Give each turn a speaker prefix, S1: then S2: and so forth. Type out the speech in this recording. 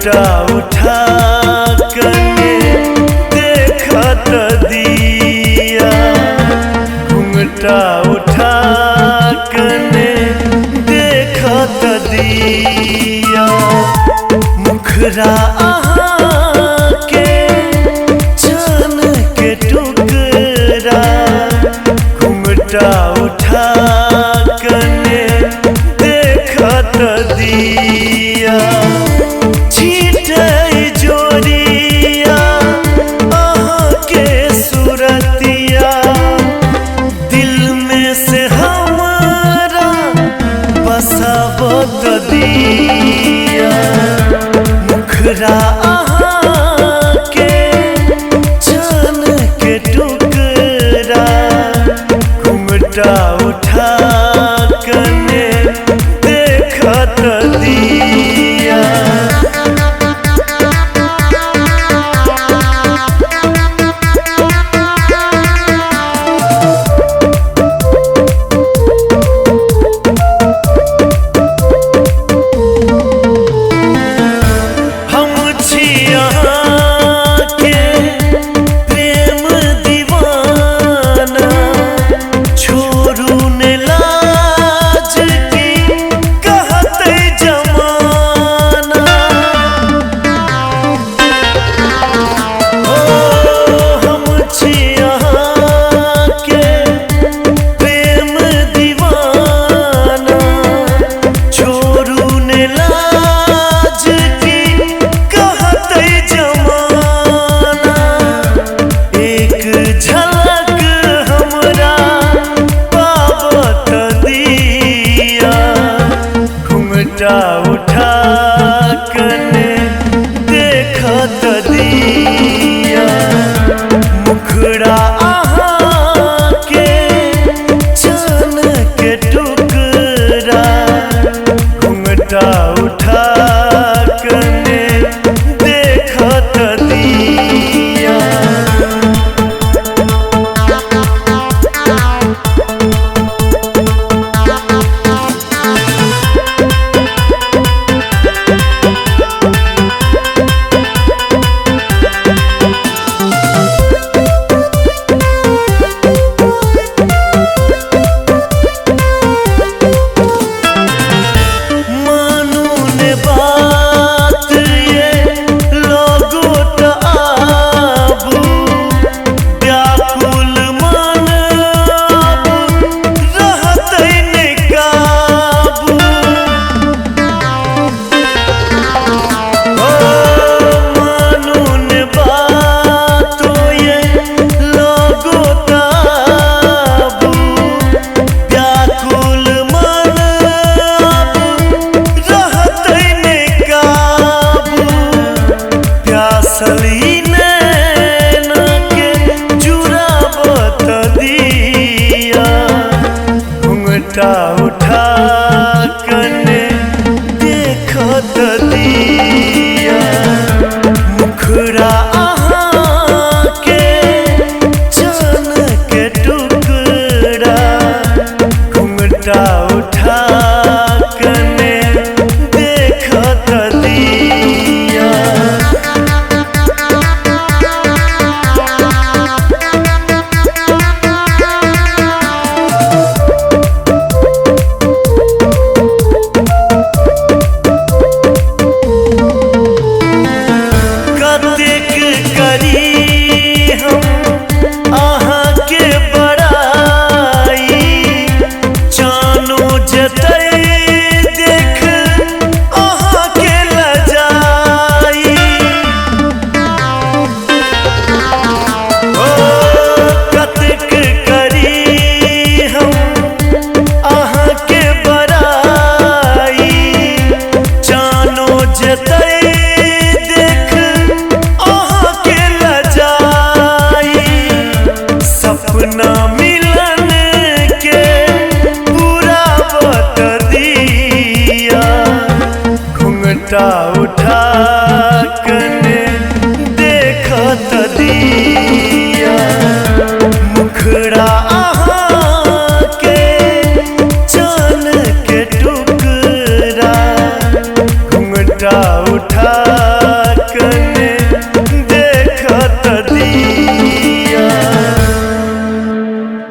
S1: घुंघटा उठा कने देखत दिया, घुंघटा उठा कने देखत दिया। मुखरा अहाँ के जान के टुकड़ा, घुंघटा उठा कने देखत दिया। छीटै जोरिया अहाँ के सूरतिया, दिल में से हमारा बसावत दिया। मुखरा अहाँ के जान के टुकड़ा, घुंघटा उठा कने देखत दिया। घुंघटा उठा कने देखत दिया। मुखड़ा अहाँ के जान के टुकड़ा, घुंघटा उठा कने देखत दिया। घुंघटा उठा कने देखत दिया। मुखड़ा अहाँ के जान के टुकड़ा, घुंघटा उठा कने देखत दिया। घुंघटा उठा कने देखत दिया। मुखड़ा अहाँ के जान के टुकड़ा, घुंघटा